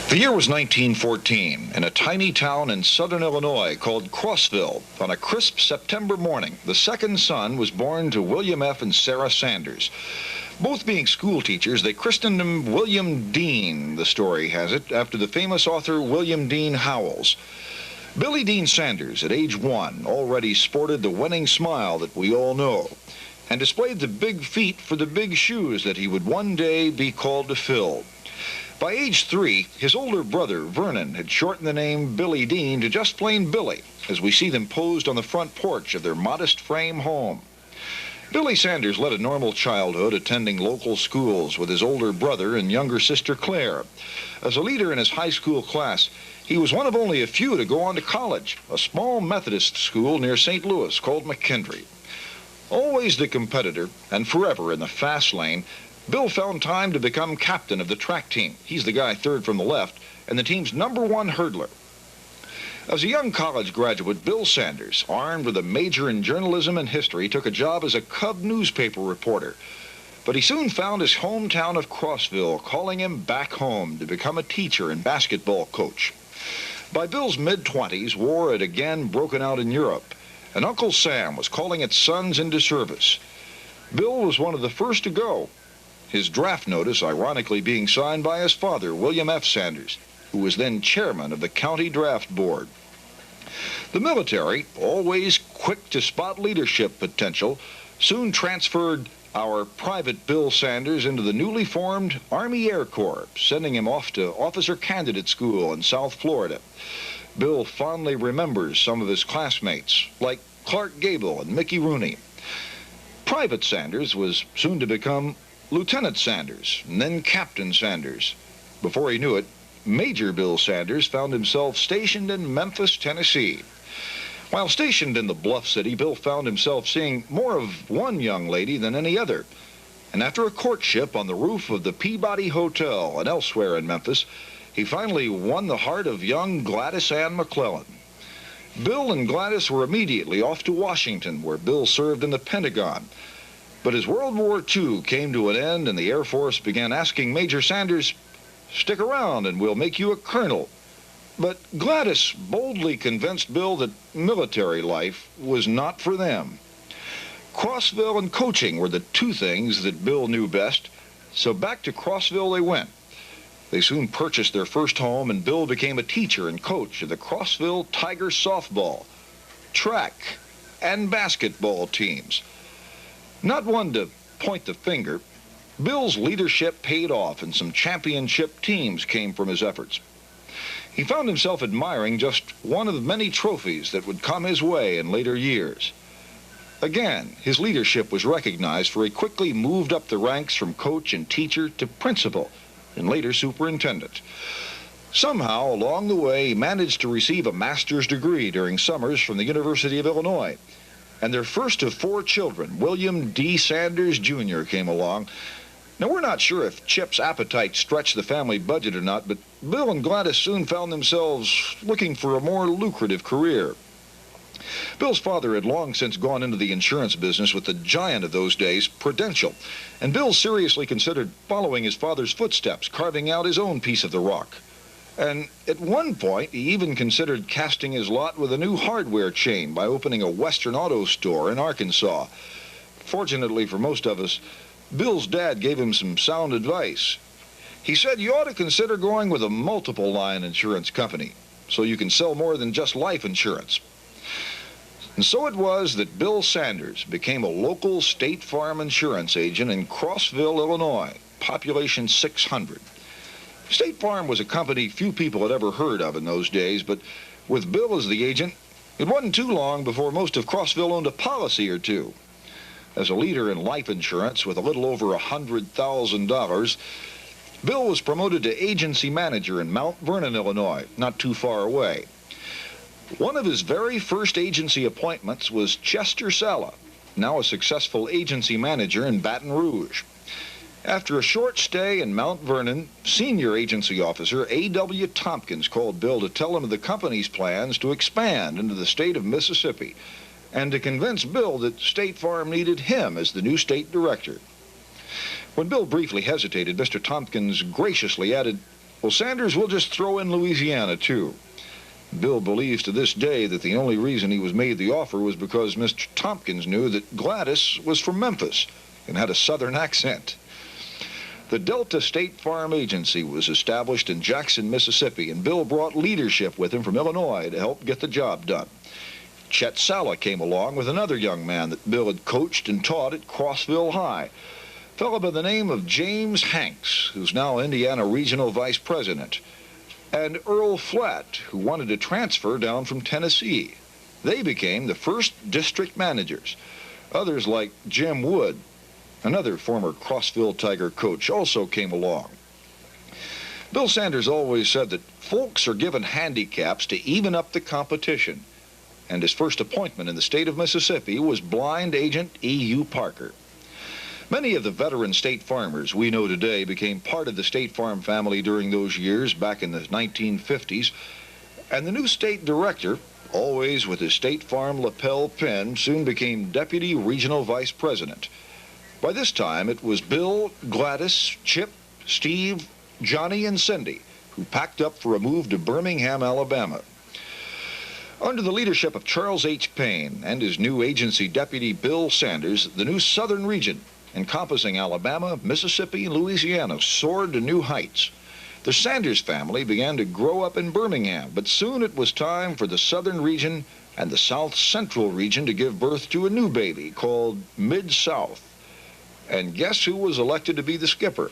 The year was 1914. In a tiny town in southern Illinois called Crossville, on a crisp September morning, the second son was born to William F. and Sarah Sanders. Both being school teachers, they christened him William Dean, the story has it, after the famous author William Dean Howells. Billy Dean Sanders, at age 1, already sported the winning smile that we all know, and displayed the big feet for the big shoes that he would one day be called to fill. By age 3, his older brother, Vernon, had shortened the name Billy Dean to just plain Billy, as we see them posed on the front porch of their modest frame home. Billy Sanders led a normal childhood, attending local schools with his older brother and younger sister Claire. As a leader in his high school class, he was one of only a few to go on to college, a small Methodist school near St. Louis called McKendree. Always the competitor and forever in the fast lane, Bill found time to become captain of the track team. He's the guy third from the left, and the team's #1 hurdler. As a young college graduate, Bill Sanders, armed with a major in journalism and history, took a job as a Cub newspaper reporter. But he soon found his hometown of Crossville calling him back home to become a teacher and basketball coach. By Bill's mid-20s, war had again broken out in Europe, and Uncle Sam was calling its sons into service. Bill was one of the first to go, his draft notice ironically being signed by his father, William F. Sanders, who was then chairman of the county draft board. The military, always quick to spot leadership potential, soon transferred our Private Bill Sanders into the newly formed Army Air Corps, sending him off to officer candidate school in South Florida. Bill fondly remembers some of his classmates, like Clark Gable and Mickey Rooney. Private Sanders was soon to become Lieutenant Sanders, and then Captain Sanders. Before he knew it, Major Bill Sanders found himself stationed in Memphis, Tennessee. While stationed in the Bluff City, Bill found himself seeing more of one young lady than any other. And after a courtship on the roof of the Peabody Hotel and elsewhere in Memphis, he finally won the heart of young Gladys Ann McClellan. Bill and Gladys were immediately off to Washington, where Bill served in the Pentagon. But as World War II came to an end and the Air Force began asking Major Sanders, "Stick around and we'll make you a colonel." But Gladys boldly convinced Bill that military life was not for them. Crossville and coaching were the two things that Bill knew best, so back to Crossville they went. They soon purchased their first home, and Bill became a teacher and coach of the Crossville Tiger softball, track, and basketball teams. Not one to point the finger, Bill's leadership paid off, and some championship teams came from his efforts. He found himself admiring just one of the many trophies that would come his way in later years. Again, his leadership was recognized, for he quickly moved up the ranks from coach and teacher to principal, and later superintendent. Somehow, along the way, he managed to receive a master's degree during summers from the University of Illinois. And their first of 4 children, William D. Sanders, Jr., came along. Now, we're not sure if Chip's appetite stretched the family budget or not, but Bill and Gladys soon found themselves looking for a more lucrative career. Bill's father had long since gone into the insurance business with the giant of those days, Prudential, and Bill seriously considered following his father's footsteps, carving out his own piece of the rock. And at one point, he even considered casting his lot with a new hardware chain by opening a Western auto store in Arkansas. Fortunately for most of us, Bill's dad gave him some sound advice. He said you ought to consider going with a multiple line insurance company, so you can sell more than just life insurance. And so it was that Bill Sanders became a local State Farm insurance agent in Crossville, Illinois, population 600. State Farm was a company few people had ever heard of in those days, but with Bill as the agent, it wasn't too long before most of Crossville owned a policy or two. As a leader in life insurance with a little over $100,000, Bill was promoted to agency manager in Mount Vernon, Illinois, not too far away. One of his very first agency appointments was Chester Sala, now a successful agency manager in Baton Rouge. After a short stay in Mount Vernon, senior agency officer A.W. Tompkins called Bill to tell him of the company's plans to expand into the state of Mississippi and to convince Bill that State Farm needed him as the new state director. When Bill briefly hesitated, Mr. Tompkins graciously added, Well, Sanders will just throw in Louisiana, too. Bill believes to this day that the only reason he was made the offer was because Mr. Tompkins knew that Gladys was from Memphis and had a southern accent. The Delta State Farm Agency was established in Jackson, Mississippi, and Bill brought leadership with him from Illinois to help get the job done. Chet Sala came along with another young man that Bill had coached and taught at Crossville High, a fellow by the name of James Hanks, who's now Indiana Regional Vice President, and Earl Flatt, who wanted to transfer down from Tennessee. They became the first district managers. Others like Jim Wood, another former Crossville Tiger coach, also came along. Bill Sanders always said that folks are given handicaps to even up the competition, and his first appointment in the state of Mississippi was blind agent E.U. Parker. Many of the veteran state farmers we know today became part of the State Farm family during those years back in the 1950s, and the new state director, always with his State Farm lapel pin, soon became Deputy Regional Vice President. By this time, it was Bill, Gladys, Chip, Steve, Johnny, and Cindy who packed up for a move to Birmingham, Alabama. Under the leadership of Charles H. Payne and his new agency deputy Bill Sanders, the new southern region, encompassing Alabama, Mississippi, and Louisiana, soared to new heights. The Sanders family began to grow up in Birmingham, but soon it was time for the southern region and the south central region to give birth to a new baby called Mid-South. And guess who was elected to be the skipper?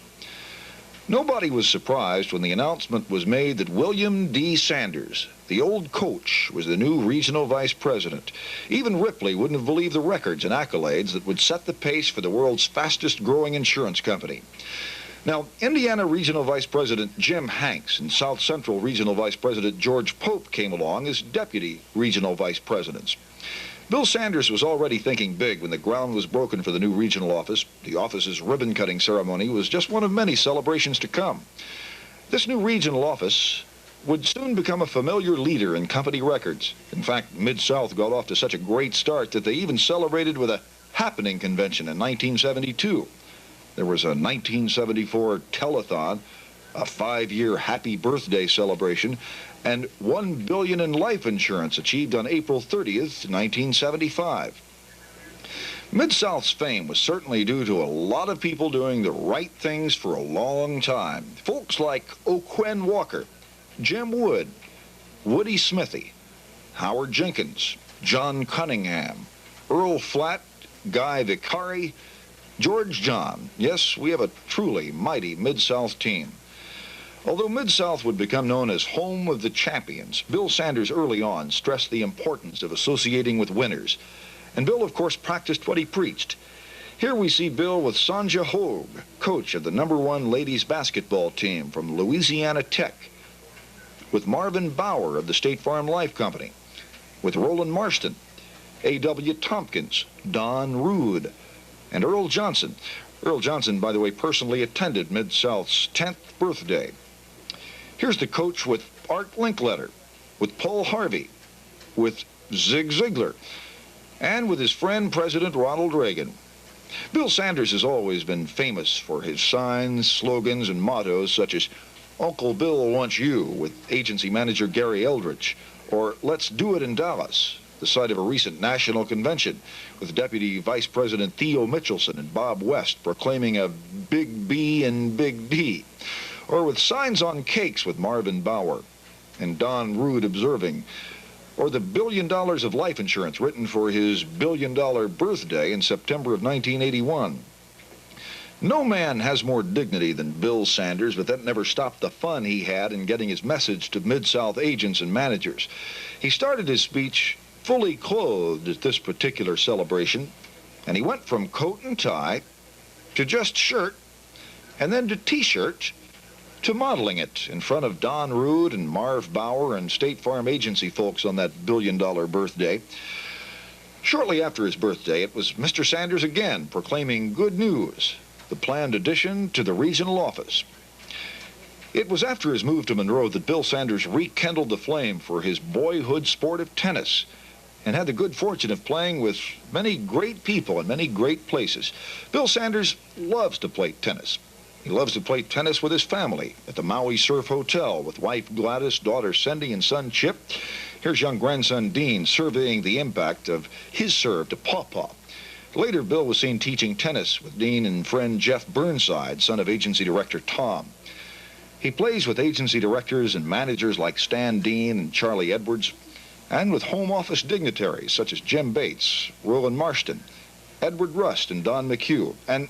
Nobody was surprised when the announcement was made that William D. Sanders, the old coach, was the new regional vice president. Even Ripley wouldn't have believed the records and accolades that would set the pace for the world's fastest growing insurance company. Now, Indiana Regional Vice President Jim Hanks and South Central Regional Vice President George Pope came along as deputy regional vice presidents. Bill Sanders was already thinking big when the ground was broken for the new regional office. The office's ribbon-cutting ceremony was just one of many celebrations to come. This new regional office would soon become a familiar leader in company records. In fact, Mid-South got off to such a great start that they even celebrated with a happening convention in 1972. There was a 1974 telethon, a 5-year happy birthday celebration, and $1 billion in life insurance achieved on April 30th, 1975. Mid-South's fame was certainly due to a lot of people doing the right things for a long time. Folks like O'Quinn Walker, Jim Wood, Woody Smithy, Howard Jenkins, John Cunningham, Earl Flatt, Guy Vicari, George John. Yes, we have a truly mighty Mid-South team. Although Mid-South would become known as home of the champions, Bill Sanders early on stressed the importance of associating with winners. And Bill, of course, practiced what he preached. Here we see Bill with Sonja Hogue, coach of the #1 ladies basketball team from Louisiana Tech, with Marvin Bauer of the State Farm Life Company, with Roland Marston, A.W. Tompkins, Don Rude, and Earl Johnson. Earl Johnson, by the way, personally attended Mid-South's 10th birthday. Here's the coach with Art Linkletter, with Paul Harvey, with Zig Ziglar, and with his friend President Ronald Reagan. Bill Sanders has always been famous for his signs, slogans, and mottos such as Uncle Bill Wants You with agency manager Gary Eldridge, or Let's Do It in Dallas, the site of a recent national convention, with Deputy Vice President Theo Mitchelson and Bob West proclaiming a Big B and Big D, or with Signs on Cakes with Marvin Bauer and Don Rude observing, or the $1 billion of life insurance written for his $1 billion birthday in September of 1981. No man has more dignity than Bill Sanders, but that never stopped the fun he had in getting his message to Mid-South agents and managers. He started his speech fully clothed at this particular celebration, and he went from coat and tie to just shirt, and then to T-shirt, to modeling it in front of Don Rude and Marv Bauer and State Farm agency folks on that $1 billion birthday. Shortly after his birthday, it was Mr. Sanders again proclaiming good news, the planned addition to the regional office. It was after his move to Monroe that Bill Sanders rekindled the flame for his boyhood sport of tennis, and had the good fortune of playing with many great people in many great places. Bill Sanders loves to play tennis. He loves to play tennis with his family at the Maui Surf Hotel with wife Gladys, daughter Cindy, and son Chip. Here's young grandson Dean surveying the impact of his serve to Pawpaw. Later, Bill was seen teaching tennis with Dean and friend Jeff Burnside, son of agency director Tom. He plays with agency directors and managers like Stan Dean and Charlie Edwards, and with home office dignitaries such as Jim Bates, Roland Marston, Edward Rust, and Don McHugh. And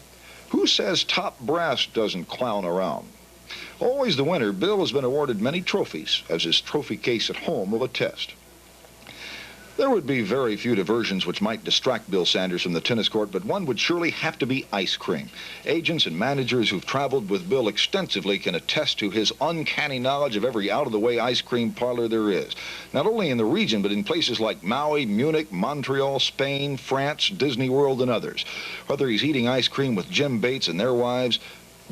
who says top brass doesn't clown around? Always the winner, Bill has been awarded many trophies, as his trophy case at home will attest. There would be very few diversions which might distract Bill Sanders from the tennis court, but one would surely have to be ice cream. Agents and managers who've traveled with Bill extensively can attest to his uncanny knowledge of every out-of-the-way ice cream parlor there is, not only in the region, but in places like Maui, Munich, Montreal, Spain, France, Disney World, and others. Whether he's eating ice cream with Jim Bates and their wives,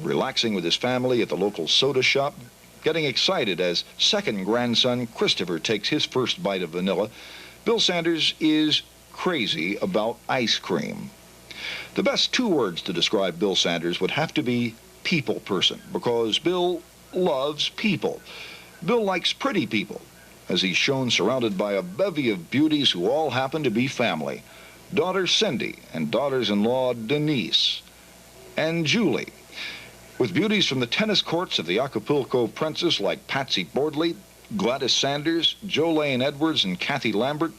relaxing with his family at the local soda shop, getting excited as second grandson Christopher takes his first bite of vanilla, Bill Sanders is crazy about ice cream. The best two words to describe Bill Sanders would have to be people person, because Bill loves people. Bill likes pretty people, as he's shown surrounded by a bevy of beauties who all happen to be family. Daughter Cindy and daughters-in-law Denise and Julie. With beauties from the tennis courts of the Acapulco Princess like Patsy Bordley, Gladys Sanders, Jolene Edwards, and Kathy Lambert,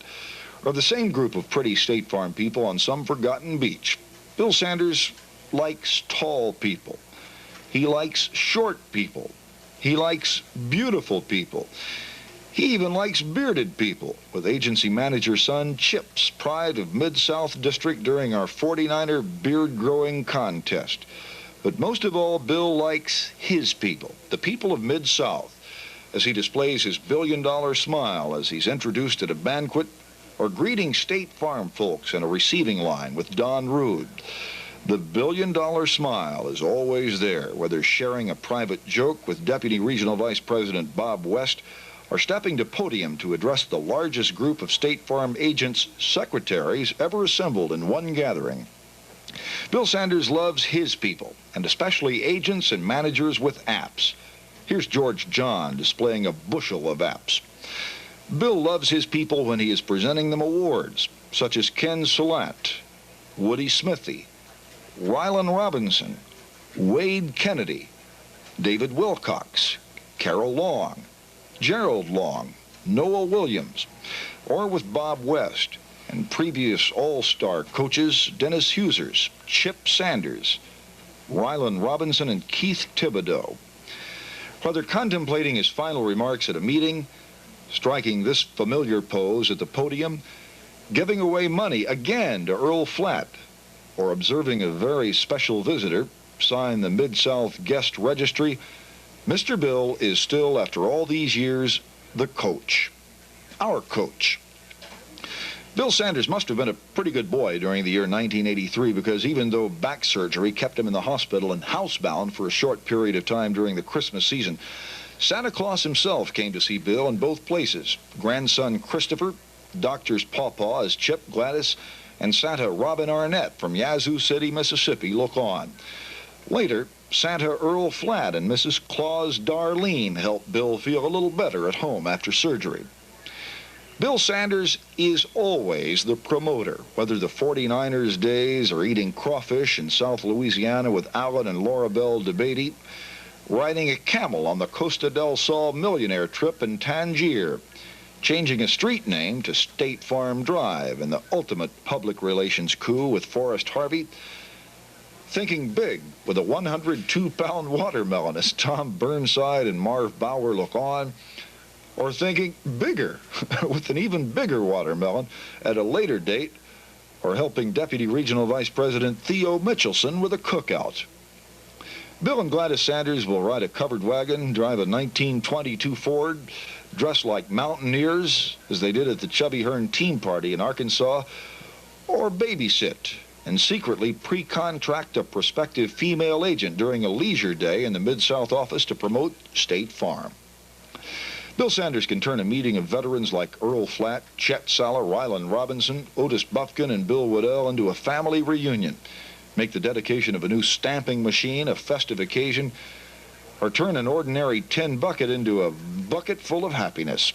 or the same group of pretty State Farm people on some forgotten beach. Bill Sanders likes tall people. He likes short people. He likes beautiful people. He even likes bearded people, with agency manager son Chip's pride of Mid-South District during our 49er beard-growing contest. But most of all, Bill likes his people, the people of Mid-South, as he displays his billion-dollar smile as he's introduced at a banquet or greeting State Farm folks in a receiving line with Don Rude. The billion-dollar smile is always there, whether sharing a private joke with Deputy Regional Vice President Bob West or stepping to podium to address the largest group of State Farm agents' secretaries ever assembled in one gathering. Bill Sanders loves his people, and especially agents and managers with apps. Here's George John displaying a bushel of apps. Bill loves his people when he is presenting them awards, such as Ken Salant, Woody Smithy, Rylan Robinson, Wade Kennedy, David Wilcox, Carol Long, Gerald Long, Noah Williams, or with Bob West and previous all-star coaches Dennis Husers, Chip Sanders, Rylan Robinson, and Keith Thibodeau. Whether contemplating his final remarks at a meeting, striking this familiar pose at the podium, giving away money again to Earl Flatt, or observing a very special visitor sign the Mid-South guest registry, Mr. Bill is still, after all these years, the coach. Our coach. Bill Sanders must have been a pretty good boy during the year 1983, because even though back surgery kept him in the hospital and housebound for a short period of time during the Christmas season, Santa Claus himself came to see Bill in both places. Grandson Christopher, doctors Pawpaw as Chip, Gladys, and Santa Robin Arnett from Yazoo City, Mississippi look on. Later, Santa Earl Flatt and Mrs. Claus Darlene helped Bill feel a little better at home after surgery. Bill Sanders is always the promoter, whether the 49ers days or eating crawfish in South Louisiana with Alan and Laura Bell DeBatey, riding a camel on the Costa del Sol millionaire trip in Tangier, changing a street name to State Farm Drive in the ultimate public relations coup with Forrest Harvey, thinking big with a 102-pound watermelon as Tom Burnside and Marv Bauer look on, or thinking bigger with an even bigger watermelon at a later date, or helping Deputy Regional Vice President Theo Mitchelson with a cookout. Bill and Gladys Sanders will ride a covered wagon, drive a 1922 Ford, dress like mountaineers, as they did at the Chubby Hearn Teen Party in Arkansas, or babysit and secretly pre-contract a prospective female agent during a leisure day in the Mid-South office to promote State Farm. Bill Sanders can turn a meeting of veterans like Earl Flatt, Chet Sala, Rylan Robinson, Otis Bufkin, and Bill Waddell into a family reunion. make the dedication of a new stamping machine a festive occasion, or turn an ordinary tin bucket into a bucket full of happiness.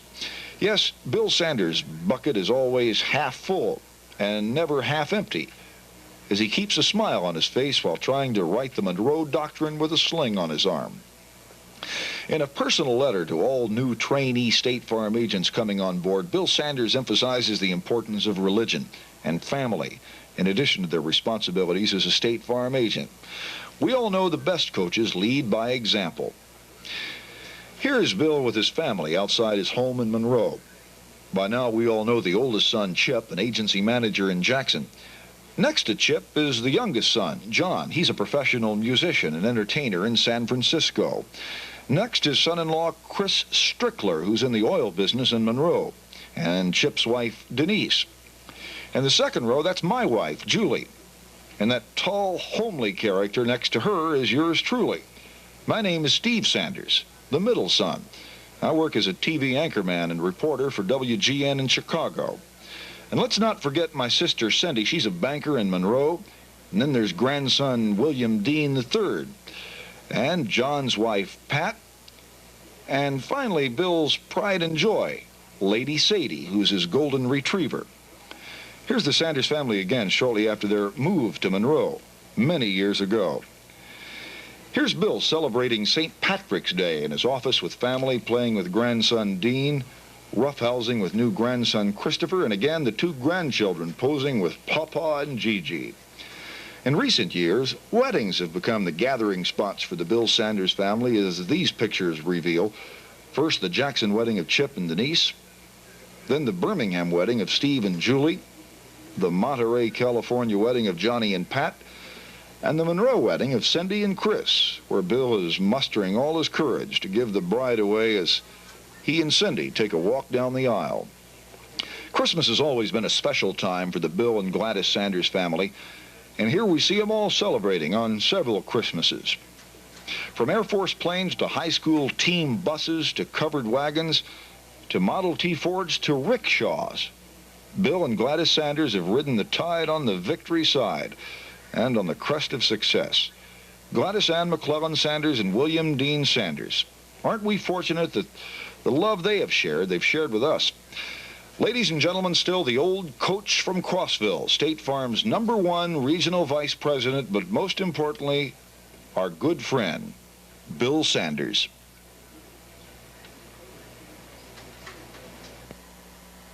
Yes, Bill Sanders' bucket is always half full and never half empty, as he keeps a smile on his face while trying to write the Monroe Doctrine with a sling on his arm. In a personal letter to all new trainee State Farm agents coming on board, Bill Sanders emphasizes the importance of religion and family, in addition to their responsibilities as a State Farm agent. We all know the best coaches lead by example. Here is Bill with his family outside his home in Monroe. By now, we all know the oldest son, Chip, an agency manager in Jackson. Next to Chip is the youngest son, John. He's a professional musician and entertainer in San Francisco. Next is son-in-law Chris Strickler, who's in the oil business in Monroe, and Chip's wife, Denise. In the second row, that's my wife, Julie. And that tall, homely character next to her is yours truly. My name is Steve Sanders, the middle son. I work as a TV anchorman and reporter for WGN in Chicago. And let's not forget my sister, Cindy. She's a banker in Monroe. And then there's grandson William Dean III. And John's wife, Pat. And finally, Bill's pride and joy, Lady Sadie, who's his golden retriever. Here's the Sanders family again shortly after their move to Monroe, many years ago. Here's Bill celebrating St. Patrick's Day in his office with family, playing with grandson Dean, roughhousing with new grandson Christopher, and again the two grandchildren posing with Papa and Gigi. In recent years, weddings have become the gathering spots for the Bill Sanders family, as these pictures reveal. First, the Jackson wedding of Chip and Denise, then the Birmingham wedding of Steve and Julie, the Monterey, California wedding of Johnny and Pat, and the Monroe wedding of Cindy and Chris, where Bill is mustering all his courage to give the bride away as he and Cindy take a walk down the aisle. Christmas has always been a special time for the Bill and Gladys Sanders family, and here we see them all celebrating on several Christmases. From Air Force planes to high school team buses to covered wagons to Model T Fords to rickshaws, Bill and Gladys Sanders have ridden the tide on the victory side and on the crest of success. Gladys Ann McClellan Sanders and William Dean Sanders. Aren't we fortunate that the love they've shared with us? Ladies and gentlemen, still the old coach from Crossville, State Farm's #1 regional vice president, but most importantly, our good friend, Bill Sanders.